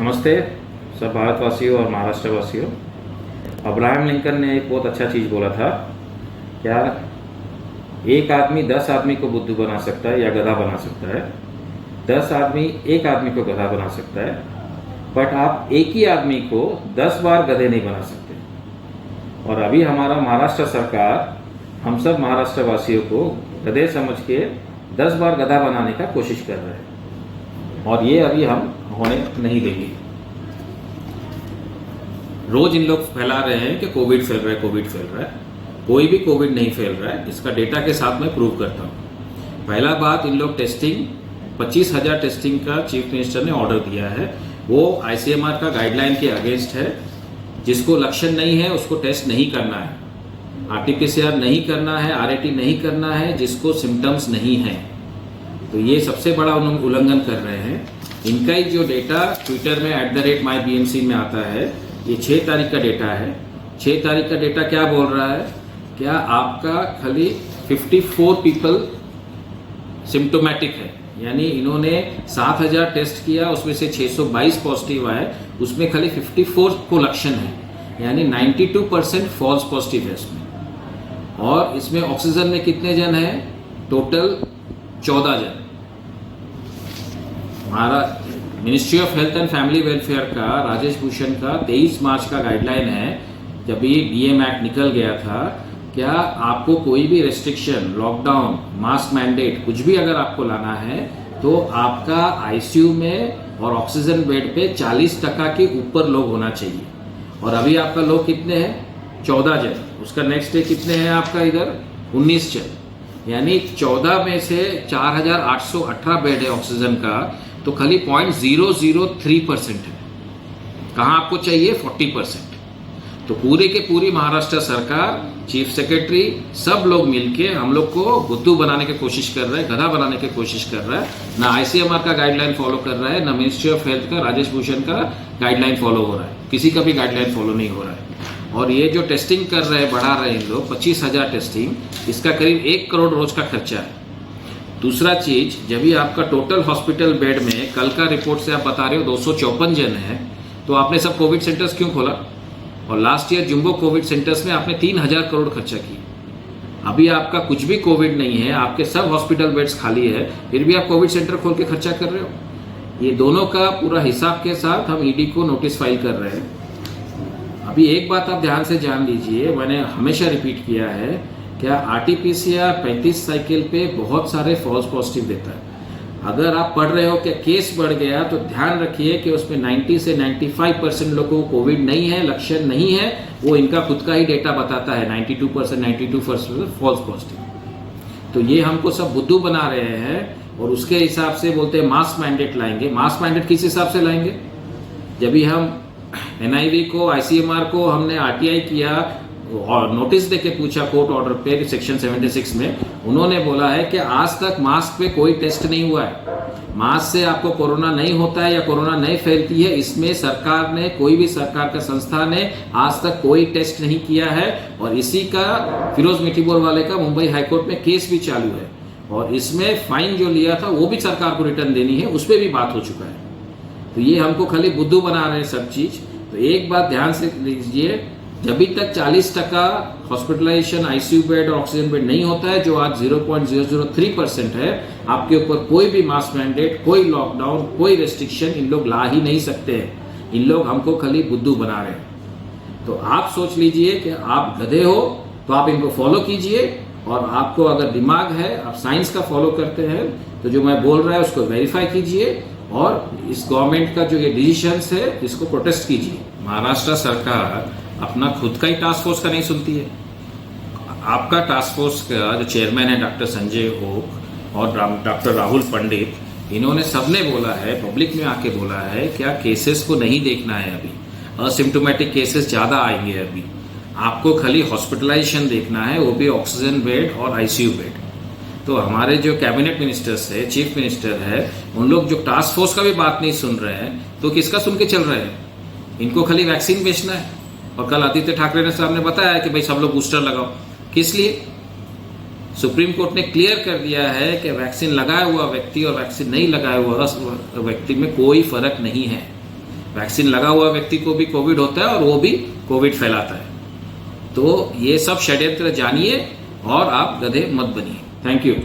नमस्ते सब भारतवासियों और महाराष्ट्रवासियों। अब्राहम लिंकन ने एक बहुत अच्छा चीज़ बोला था, क्या एक आदमी 10 आदमी को बुद्धू बना सकता है या गधा बना सकता है, 10 आदमी एक आदमी को गधा बना सकता है, बट आप एक ही आदमी को 10 बार गधे नहीं बना सकते। और अभी हमारा महाराष्ट्र सरकार हम सब महाराष्ट्रवासियों को गधे समझ के 10 बार गधा बनाने का कोशिश कर रहे हैं, और ये अभी हम होने नहीं देंगे। रोज इन लोग फैला रहे हैं कि कोविड फैल रहा है, कोविड फैल रहा है। कोई भी कोविड नहीं फैल रहा है, इसका डेटा के साथ मैं प्रूव करता हूँ। पहला बात, इन लोग टेस्टिंग 25,000 टेस्टिंग का चीफ मिनिस्टर ने ऑर्डर दिया है, वो ICMR का गाइडलाइन के अगेंस्ट है। जिसको लक्षण नहीं है उसको टेस्ट नहीं करना है, RT-PCR नहीं करना है, RAT नहीं करना है, जिसको सिम्टम्स नहीं है। तो ये सबसे बड़ा उल्लंघन कर रहे हैं। इनका ही जो डेटा ट्विटर में @mybmc में आता है, ये 6 तारीख का डेटा है। 6 तारीख का डेटा क्या बोल रहा है, क्या आपका खाली 54 पीपल सिम्टोमेटिक है, यानी इन्होंने 7,000 टेस्ट किया, उसमें से 622 पॉजिटिव आए, उसमें खाली 54 को लक्षण है, यानी 92% फॉल्स पॉजिटिव है इसमें। और इसमें ऑक्सीजन में कितने जन हैं, टोटल 14 जन। हमारा ministry of health and family welfare का राजेश भूषण का 23 मार्च का गाइडलाइन है, जब ये DM एक्ट निकल गया था, क्या आपको कोई भी रेस्ट्रिक्शन, लॉकडाउन, मास्क मैंडेट, कुछ भी अगर आपको लाना है तो आपका ICU में और ऑक्सीजन बेड पे 40% के ऊपर लोग होना चाहिए। और अभी आपका लोग कितने हैं, 14 जन। उसका नेक्स्ट डे कितने हैं आपका इधर, 19 जन, यानी 14 में से 4,818 बेड है ऑक्सीजन का, तो खाली 0.003% है। कहाँ आपको चाहिए 40%। तो पूरे के पूरी महाराष्ट्र सरकार, चीफ सेक्रेटरी, सब लोग मिलके हम लोग को बुद्धू बनाने की कोशिश कर रहे हैं, गधा बनाने की कोशिश कर रहा है। ना ICMR का गाइडलाइन फॉलो कर रहा है, ना मिनिस्ट्री ऑफ हेल्थ का राजेश भूषण का गाइडलाइन फॉलो हो रहा है, किसी का भी गाइडलाइन फॉलो नहीं हो रहा है। और ये जो टेस्टिंग कर रहे हैं, बढ़ा रहे हैं इन लोग 25,000 टेस्टिंग, इसका करीब 1 करोड़ रोज का खर्चा है। दूसरा चीज, जब भी आपका टोटल हॉस्पिटल बेड में कल का रिपोर्ट से आप बता रहे हो 254 जन है, तो आपने सब कोविड सेंटर्स क्यों खोला? और last year jumbo Covid centres में आपने 3,000 करोड़ खर्चा किया। अभी आपका कुछ भी कोविड नहीं है, आपके सब हॉस्पिटल बेड्स खाली है, फिर भी आप कोविड सेंटर खोल के खर्चा कर रहे हो। ये दोनों का पूरा हिसाब के साथ हम ED को नोटिस फाइल कर रहे हैं। अभी एक बात आप ध्यान से जान लीजिए, मैंने हमेशा रिपीट किया है, क्या RT-PCR 35 साइकिल पे बहुत सारे फॉल्स पॉजिटिव देता है। अगर आप पढ़ रहे हो कि केस बढ़ गया, तो ध्यान रखिए कि उसमें 90 से 95% लोगों को कोविड नहीं है, लक्षण नहीं है, वो इनका खुद का ही डेटा बताता है, 92% फॉल्स पॉजिटिव। तो ये हमको सब बुद्धू बना रहे हैं, और उसके हिसाब से बोलते हैं मास्क मैंडेट लाएंगे। मास्क मैंडेट किस हिसाब से लाएंगे? जब भी हम NIV को, ICMR को हमने RTI किया और नोटिस देके पूछा कोर्ट ऑर्डर पे सेक्शन 76 में, उन्होंने बोला है कि आज तक मास्क पे कोई टेस्ट नहीं हुआ है। मास्क से आपको कोरोना नहीं होता है या कोरोना नहीं फैलती है, इसमें सरकार ने, कोई भी सरकार का संस्था ने आज तक कोई टेस्ट नहीं किया है। और इसी का फिरोज मिठीबोर वाले का मुंबई हाईकोर्ट में केस भी चालू है, और इसमें फाइन जो लिया था वो भी सरकार को रिटर्न देनी है, उस पर भी बात हो चुका है। तो ये हमको खाली बुद्धू बना रहे हैं सब चीज। तो एक बात ध्यान से लीजिए, जब तक 40% हॉस्पिटलाइजेशन, ICU बेड और ऑक्सीजन बेड नहीं होता है, जो आज 0.003% है, आपके ऊपर कोई भी मास्क मैंडेट, कोई लॉकडाउन, कोई रेस्ट्रिक्शन इन लोग ला ही नहीं सकते हैं। इन लोग हमको खाली बुद्धू बना रहे हैं। तो आप सोच लीजिए कि आप गधे हो तो आप इनको फॉलो कीजिए, और आपको अगर दिमाग है, आप साइंस का फॉलो करते हैं, तो जो मैं बोल रहा है उसको वेरीफाई कीजिए, और इस गवर्नमेंट का जो ये डिसीजंस है इसको प्रोटेस्ट कीजिए। महाराष्ट्र सरकार अपना खुद का ही टास्क फोर्स का नहीं सुनती है। आपका टास्क फोर्स का जो चेयरमैन है डॉक्टर संजय ओक और डॉक्टर राहुल पंडित, इन्होंने सबने बोला है, पब्लिक में आके बोला है, क्या केसेस को नहीं देखना है, अभी असिम्टोमेटिक केसेस ज्यादा आएंगे, अभी आपको खाली हॉस्पिटलाइजेशन देखना है, वो भी ऑक्सीजन बेड और ICU बेड। तो हमारे जो कैबिनेट मिनिस्टर्स है, चीफ मिनिस्टर है, उन लोग जो टास्क फोर्स का भी बात नहीं सुन रहे हैं, तो किसका सुन के चल रहे हैं? इनको खाली वैक्सीन बेचना है। और कल आदित्य ठाकरे ने साहब ने बताया कि भाई सब लोग बूस्टर लगाओ, किस लिए? सुप्रीम कोर्ट ने क्लियर कर दिया है कि वैक्सीन लगाया हुआ व्यक्ति और वैक्सीन नहीं लगाया हुआ व्यक्ति में कोई फर्क नहीं है। वैक्सीन लगा हुआ व्यक्ति को भी कोविड होता है और वो भी कोविड फैलाता है। तो ये सब षड्यंत्र जानिए और आप गधे मत बनिए। Thank you.